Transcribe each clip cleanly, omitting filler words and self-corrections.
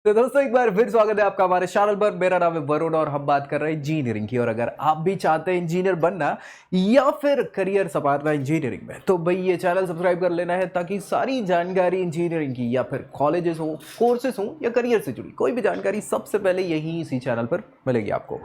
तो दोस्तों एक बार फिर स्वागत है आपका हमारे चैनल पर। मेरा नाम है वरुण और हम बात कर रहे हैं इंजीनियरिंग की। और अगर आप भी चाहते हैं इंजीनियर बनना या फिर करियर संवारना इंजीनियरिंग में, तो भाई ये चैनल सब्सक्राइब कर लेना है ताकि सारी जानकारी इंजीनियरिंग की या फिर कॉलेजेस हो, कोर्सेस हो या करियर से जुड़ी कोई भी जानकारी सबसे पहले यही इसी चैनल पर मिलेगी आपको।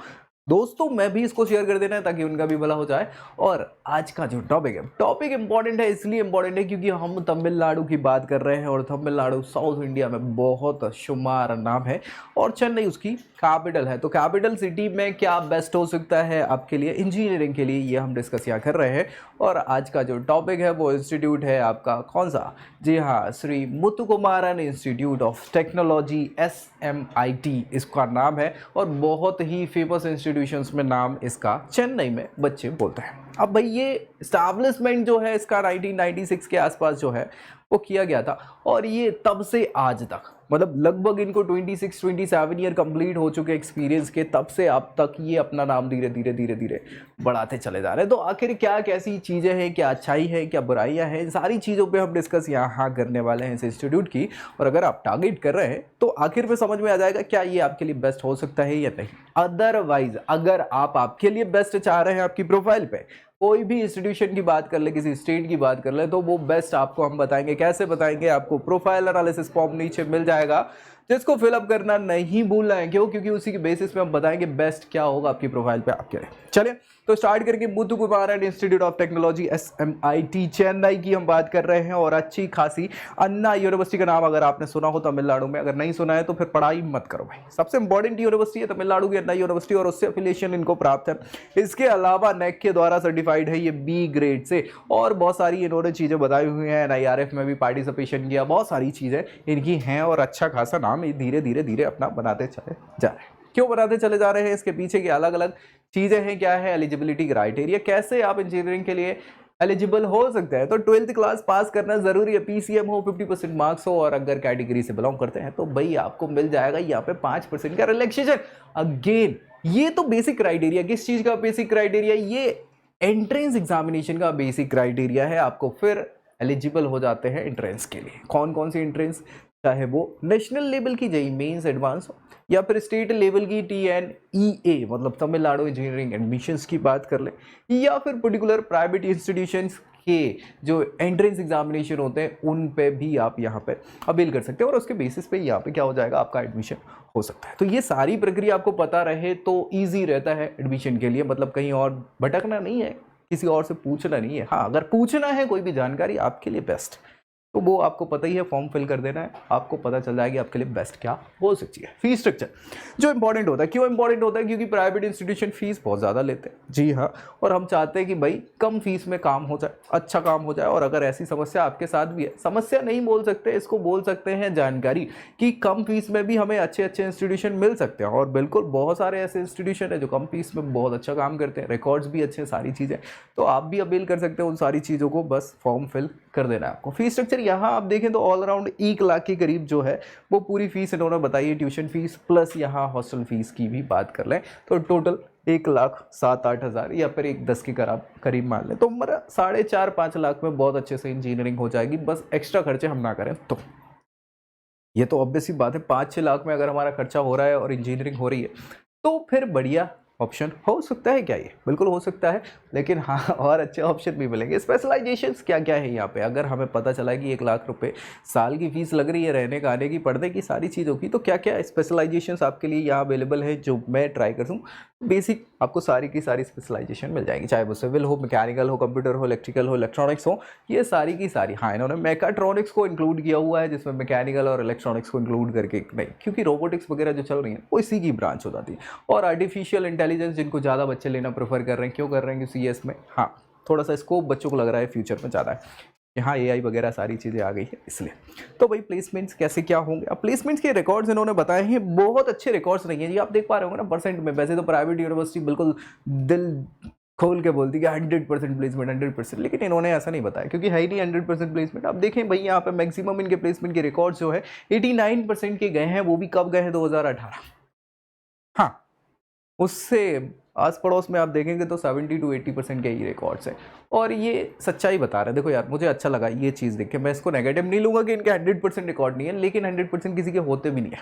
दोस्तों में भी इसको शेयर कर देना है ताकि उनका भी भला हो जाए। और आज का जो टॉपिक इंपॉर्टेंट है, इसलिए इंपॉर्टेंट है क्योंकि हम तमिलनाडु की बात कर रहे हैं और तमिलनाडु साउथ इंडिया में बहुत शुमार नाम है और चेन्नई उसकी कैपिटल है। तो कैपिटल सिटी में क्या बेस्ट हो सकता है आपके लिए इंजीनियरिंग के लिए, ये हम डिस्कस यहाँ कर रहे हैं। और आज का जो टॉपिक है वो इंस्टीट्यूट है आपका कौन सा? जी हाँ, Shri Muthukumaran Institute of Technology, SMIT इसका नाम है और बहुत ही फेमस इंस्टीट्यूशंस में नाम इसका चेन्नई में बच्चे बोलते हैं। अब भाई ये इस्टेब्लिशमेंट जो है इसका 1996 के आसपास जो है वो किया गया था और ये तब से आज तक मतलब लगभग इनको 26-27 ईयर कंप्लीट हो चुके एक्सपीरियंस के, तब से अब तक ये अपना नाम धीरे धीरे बढ़ाते चले जा रहे हैं। तो आखिर क्या कैसी चीज़ें हैं, क्या अच्छाई है, क्या बुराइयां हैं, इन सारी चीज़ों पे हम डिस्कस यहाँ करने वाले हैं इस इंस्टीट्यूट की। और अगर आप टारगेट कर रहे हैं तो आखिर में समझ में आ जाएगा क्या ये आपके लिए बेस्ट हो सकता है या नहीं। अदरवाइज अगर आप आपके लिए बेस्ट चाह रहे हैं, आपकी प्रोफाइल पे कोई भी इंस्टीट्यूशन की बात कर ले, किसी स्टेट की बात कर ले, तो वो बेस्ट आपको हम बताएंगे। कैसे बताएंगे? आपको प्रोफाइल एनालिसिस फॉर्म नीचे मिल जाएगा जिसको फिलअप करना नहीं भूलना है। क्यों? क्योंकि उसी के बेसिस पे हम बताएंगे बेस्ट क्या होगा आपकी प्रोफाइल पे आपके लिए। चलिए तो स्टार्ट करके Muthukumaran Institute of Technology SMIT Chennai की हम बात कर रहे हैं। और अच्छी खासी अन्ना यूनिवर्सिटी का नाम अगर आपने सुना हो तमिलनाडु में, अगर नहीं सुना है तो फिर पढ़ाई मत करो भाई। सबसे इंपॉर्टेंट यूनिवर्सिटी है तमिलनाडु की अन्ना यूनिवर्सिटी और उससे एफिलिएशन इनको प्राप्त है। इसके अलावा नेक के द्वारा सर्टिफाइड है ये B ग्रेड से। और बहुत सारी इन्होंने चीज़ें बताई हुई हैं, NIRF में भी पार्टिसिपेशन किया, बहुत सारी चीज़ें इनकी हैं और अच्छा खासा नाम धीरे धीरे अपना बनाते चले जा रहे हैं। क्यों बनाते चले जा रहे हैं? इसके पीछे की अलग अलग चीज़ें हैं। क्या है एलिजिबिलिटी क्राइटेरिया, कैसे आप इंजीनियरिंग के लिए एलिजिबल हो सकते हैं? तो 12th क्लास पास करना जरूरी है, PCM हो, 50% मार्क्स हो और अगर कैटेगरी से बिलोंग करते हैं तो भाई आपको मिल जाएगा यहाँ पे 5% का रिलैक्सेशन। अगेन ये तो बेसिक क्राइटेरिया, किस चीज़ का बेसिक क्राइटेरिया? ये एंट्रेंस एग्जामिनेशन का बेसिक क्राइटेरिया है। आपको फिर एलिजिबल हो जाते हैं एंट्रेंस के लिए। कौन कौन सी एंट्रेंस? चाहे वो नेशनल लेवल की JEE मेंस एडवांस हो या फिर स्टेट लेवल की TNEA मतलब तमिलनाडु इंजीनियरिंग एडमिशंस की बात कर ले, या फिर पर्टिकुलर प्राइवेट इंस्टीट्यूशंस के जो एंट्रेंस एग्जामिनेशन होते हैं उन पे भी आप यहाँ पे अपील कर सकते हैं और उसके बेसिस पे यहाँ पे क्या हो जाएगा, आपका एडमिशन हो सकता है। तो ये सारी प्रक्रिया आपको पता रहे तो ईजी रहता है एडमिशन के लिए। मतलब कहीं और भटकना नहीं है, किसी और से पूछना नहीं है। हाँ, अगर पूछना है कोई भी जानकारी आपके लिए बेस्ट, तो वो आपको पता ही है, फॉर्म फिल कर देना है, आपको पता चल जाएगी आपके लिए बेस्ट क्या हो सकती है। फीस स्ट्रक्चर जो इंपॉर्टेंट होता है, क्यों इंपॉर्टेंट होता है? क्योंकि प्राइवेट इंस्टीट्यूशन फीस बहुत ज़्यादा लेते हैं। जी हाँ, और हम चाहते हैं कि भाई कम फीस में काम हो जाए, अच्छा काम हो जाए। और अगर ऐसी समस्या आपके साथ भी है, समस्या नहीं बोल सकते, इसको बोल सकते हैं जानकारी, कि कम फीस में भी हमें अच्छे अच्छे इंस्टीट्यूशन मिल सकते हैं। और बिल्कुल बहुत सारे ऐसे इंस्टीट्यूशन है जो कम फीस में बहुत अच्छा काम करते हैं, रिकॉर्ड्स भी अच्छे, सारी चीज़ें। तो आप भी अपील कर सकते हैं उन सारी चीज़ों को, बस फॉर्म फिल कर देना है आपको। फीस स्ट्रक्चर यहाँ आप देखें तो ऑल अराउंड 1 लाख के करीब जो है वो पूरी फीस इन्होंने बताई है, ट्यूशन फीस प्लस यहाँ हॉस्टल फीस की भी बात कर लें तो टोटल 1,07,8 हज़ार या फिर 1,10 के करीब मान लें तो हमारा 4.5-5 लाख में बहुत अच्छे से इंजीनियरिंग हो जाएगी, बस एक्स्ट्रा खर्चे हम ना करें तो। ये तो ऑब्वियस सी बात है, 5-6 लाख में अगर हमारा खर्चा हो रहा है और इंजीनियरिंग हो रही है तो फिर बढ़िया ऑप्शन हो सकता है। क्या ये? बिल्कुल हो सकता है, लेकिन हाँ और अच्छे ऑप्शन भी मिलेंगे। स्पेशलाइजेशंस क्या क्या है यहाँ पे? अगर हमें पता चला कि 1 लाख रुपए साल की फीस लग रही है, रहने का, आने की, पढ़ने की, सारी चीज़ों की, तो क्या क्या स्पेशलाइजेशंस आपके लिए यहाँ अवेलेबल है जो मैं ट्राई कर दूँ। बेसिक आपको सारी की सारी स्पेशलाइजेशन मिल जाएगी, चाहे वो सिविल हो, मैकेनिकल हो, कंप्यूटर हो, इलेक्ट्रिकल हो, इलेक्ट्रॉनिक्स हो, ये सारी की सारी। हाँ, इन्होंने मैकाट्रॉनिक्स को इंक्लूड किया हुआ है जिसमें मैकेनिकल और इलेक्ट्रॉनिक्स को इंक्लूड करके नहीं, क्योंकि रोबोटिक्स वगैरह जो चल रही है वो इसी की ब्रांच हो जाती है। और आर्टिफिशियल इंटेलिजेंस जिनको ज़्यादा बच्चे लेना प्रेफर कर रहे हैं, क्यों कर रहे हैं? क्योंकि CS में हाँ थोड़ा सा स्कोप बच्चों को लग रहा है फ्यूचर में ज़्यादा है, यहाँ AI वगैरह सारी चीज़ें आ गई है इसलिए। तो भाई प्लेसमेंट्स कैसे क्या होंगे? अब प्लेसमेंट्स के रिकॉर्ड्स इन्होंने बताए हैं, बहुत अच्छे रिकॉर्ड्स नहीं है जी, आप देख पा रहे होंगे ना परसेंट में। वैसे तो प्राइवेट यूनिवर्सिटी बिल्कुल दिल खोल के बोलती है 100% प्लेसमेंट, 100%, लेकिन इन्होंने ऐसा नहीं बताया क्योंकि है ही नहीं 100% प्लेसमेंट। अब देखें भाई यहाँ पे मैक्सिमम इनके प्लेसमेंट के रिकॉर्ड्स जो है 89% के गए हैं, वो भी कब गए हैं? 2018। हाँ, उससे आस पड़ोस में आप देखेंगे तो 70-80% के ही रिकॉर्ड्स हैं और ये सच्चाई बता रहे हैं। देखो यार, मुझे अच्छा लगा ये चीज़ देख के, मैं इसको नेगेटिव नहीं लूँगा कि इनके 100% रिकॉर्ड नहीं है, लेकिन 100% किसी के होते भी नहीं है,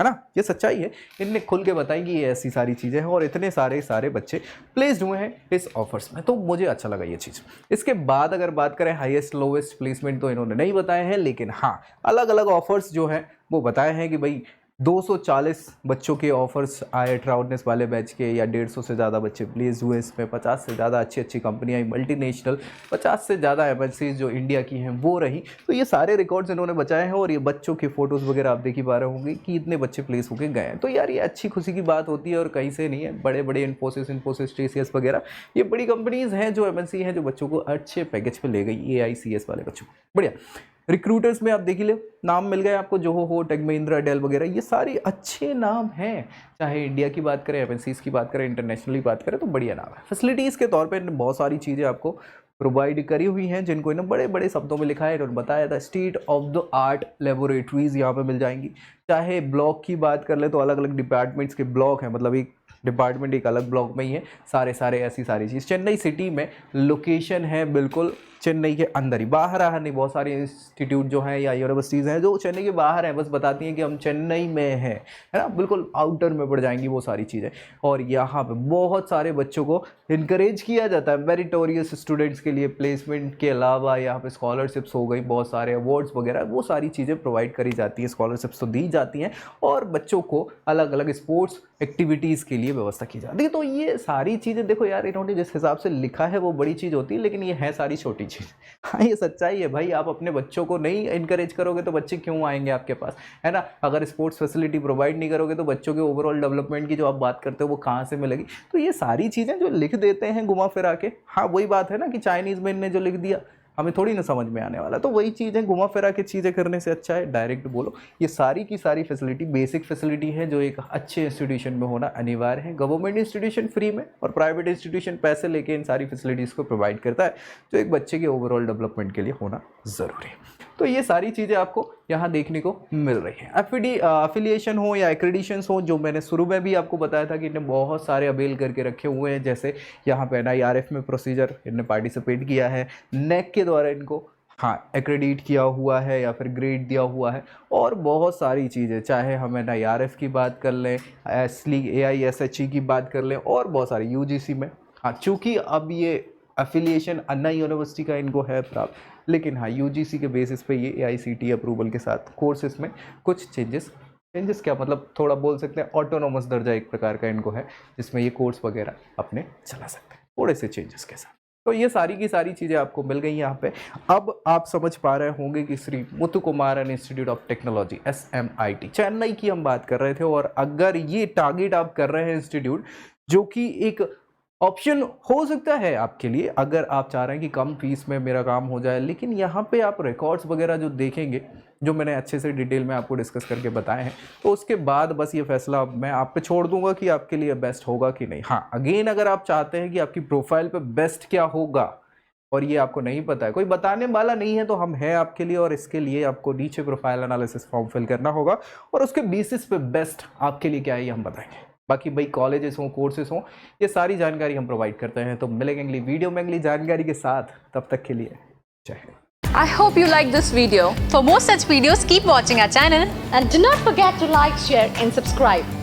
है ना, ये सच्चाई है। इनने खुल के बताई कि ये ऐसी सारी चीज़ें हैं और इतने सारे बच्चे प्लेस्ड हुए हैं इस ऑफर्स में, तो मुझे अच्छा लगा ये चीज़। इसके बाद अगर बात करें हाईएस्ट लोवेस्ट प्लेसमेंट तो इन्होंने नहीं बताए हैं, लेकिन हाँ अलग अलग ऑफर्स जो हैं वो बताए हैं कि भाई 240 बच्चों के ऑफर्स आए ट्राउडनेस वाले बैच के, या 150 से ज़्यादा बच्चे प्लेस हुए इसमें, 50 से ज़्यादा अच्छी कंपनियाँ आई मल्टीनेशनल, 50 से ज़्यादा एमएनसीज जो इंडिया की हैं वो रही। तो ये सारे रिकॉर्ड्स इन्होंने बचाए हैं और ये बच्चों के फोटोज़ वगैरह आप देख ही पा रहे होंगे कि इतने बच्चे प्लेस होकर गए हैं। तो यार ये अच्छी खुशी की बात होती है और कहीं से नहीं है। बड़े बड़े इन्फोसिस टीसीएस वगैरह ये बड़ी कंपनीज़ हैं जो एमएनसी हैं जो बच्चों को अच्छे पैकेज पर ले गई, AICS वाले बच्चों को। बढ़िया। रिक्रूटर्स में आप देख ले नाम मिल गए आपको, जो हो टेक महिंद्रा, डेल वगैरह, ये सारे अच्छे नाम हैं। चाहे इंडिया की बात करें, एमएनसीज की बात करें, इंटरनेशनली बात करें तो बढ़िया नाम है। फैसिलिटीज़ के तौर पे बहुत सारी चीज़ें आपको प्रोवाइड करी हुई हैं जिनको इन्होंने बड़े बड़े शब्दों में लिखा है और बताया था। State of the art laboratories यहाँ पे मिल जाएंगी। चाहे ब्लॉक की बात कर ले तो अलग अलग डिपार्टमेंट्स के ब्लॉक हैं, मतलब एक डिपार्टमेंट एक अलग ब्लॉक में ही है, सारे ऐसी सारी चीज़। चेन्नई सिटी में लोकेशन है, बिल्कुल चेन्नई के अंदर ही, बाहर नहीं। बहुत सारे इंस्टीट्यूट जो हैं या यूनिवर्सिटीज़ हैं जो चेन्नई के बाहर हैं, बस बताती हैं कि हम चेन्नई में हैं, है ना, बिल्कुल आउटर में पड़ जाएंगी वो सारी चीज़ें। और यहाँ पे बहुत सारे बच्चों को इनकरेज किया जाता है मेरिटोरियस स्टूडेंट्स के लिए। प्लेसमेंट के अलावा यहाँ पे स्कॉलरशिप्स हो गई, बहुत सारे अवार्ड्स वगैरह, वो सारी चीज़ें प्रोवाइड करी जाती हैं। स्कॉलरशिप्स तो दी जाती हैं और बच्चों को अलग अलग स्पोर्ट्स एक्टिविटीज़ के लिए व्यवस्था की जाती है। तो ये सारी चीज़ें देखो यार, इन्होंने जिस हिसाब से लिखा है वो बड़ी चीज़ होती है, लेकिन ये है सारी छोटी चीज़। हाँ ये सच्चाई है भाई। आप अपने बच्चों को नहीं इनकरेज करोगे तो बच्चे क्यों आएंगे आपके पास, है ना। अगर स्पोर्ट्स फैसिलिटी प्रोवाइड नहीं करोगे तो बच्चों के ओवरऑल डेवलपमेंट की जो आप बात करते हो वो कहाँ से मिलेगी। तो ये सारी चीज़ें जो लिख देते हैं घुमा फिरा के, हाँ वही बात है ना कि चाइनीज़ में इनने जो लिख दिया हमें थोड़ी ना समझ में आने वाला। तो वही चीज़ें घुमा फिरा के चीज़ें करने से अच्छा है डायरेक्ट बोलो। ये सारी की सारी फैसिलिटी बेसिक फैसिलिटी है जो एक अच्छे इंस्टीट्यूशन में होना अनिवार्य है। गवर्नमेंट इंस्टीट्यूशन फ्री में और प्राइवेट इंस्टीट्यूशन पैसे लेके इन सारी फैसिलिटीज़ को प्रोवाइड करता है, जो एक बच्चे के ओवरऑल डेवलपमेंट के लिए होना ज़रूरी है। तो ये सारी चीज़ें आपको यहाँ देखने को मिल रही हैं। एफिलिएशन हो या एक्रेडिशंस हो, जो मैंने शुरू में भी आपको बताया था कि इन्हें बहुत सारे अवेल करके रखे हुए हैं। जैसे यहाँ पे NIRF में प्रोसीजर इन्हें पार्टिसिपेट किया है, NAAC के द्वारा इनको हाँ एक्रेडिट किया हुआ है या फिर ग्रेड दिया हुआ है, और बहुत सारी चीज़ें, चाहे हम NIRF की बात कर लें, AISHE की बात कर लें, और बहुत सारी UGC में। हाँ चूँकि अब ये एफिलिएशन अन्ना यूनिवर्सिटी का इनको है प्राप्त, लेकिन हाँ UGC के बेसिस पे ये AICTE अप्रूवल के साथ कोर्सेज में कुछ चेंजेस क्या मतलब थोड़ा बोल सकते हैं ऑटोनोमस दर्जा एक प्रकार का इनको है, जिसमें ये कोर्स वगैरह अपने चला सकते हैं थोड़े से चेंजेस के साथ। तो ये सारी की सारी चीज़ें आपको मिल गई यहाँ पे। अब आप समझ पा रहे होंगे कि Shri Muthukumaran Institute of Technology SMIT Chennai की हम बात कर रहे थे, और अगर ये टारगेट आप कर रहे हैं इंस्टीट्यूट, जो कि एक ऑप्शन हो सकता है आपके लिए अगर आप चाह रहे हैं कि कम फीस में मेरा काम हो जाए, लेकिन यहाँ पे आप रिकॉर्ड्स वगैरह जो देखेंगे, जो मैंने अच्छे से डिटेल में आपको डिस्कस करके बताए हैं, तो उसके बाद बस ये फैसला मैं आप पे छोड़ दूंगा कि आपके लिए बेस्ट होगा कि नहीं। हाँ अगेन अगर आप चाहते हैं कि आपकी प्रोफाइल पे बेस्ट क्या होगा और ये आपको नहीं पता है, कोई बताने वाला नहीं है, तो हम हैं आपके लिए, और इसके लिए आपको नीचे प्रोफाइल एनालिसिस फॉर्म फिल करना होगा और उसके बेसिस पे बेस्ट आपके लिए क्या है ये हम बताएंगे। बाकी भाई कॉलेजेस हों, कोर्सेज हों, ये सारी जानकारी हम प्रोवाइड करते हैं। तो मिलेंगे अगली वीडियो में अगली जानकारी के साथ, तब तक के लिए जय Hind. I hope you like this video. For more such videos, keep watching our channel and do not forget to like, share and subscribe.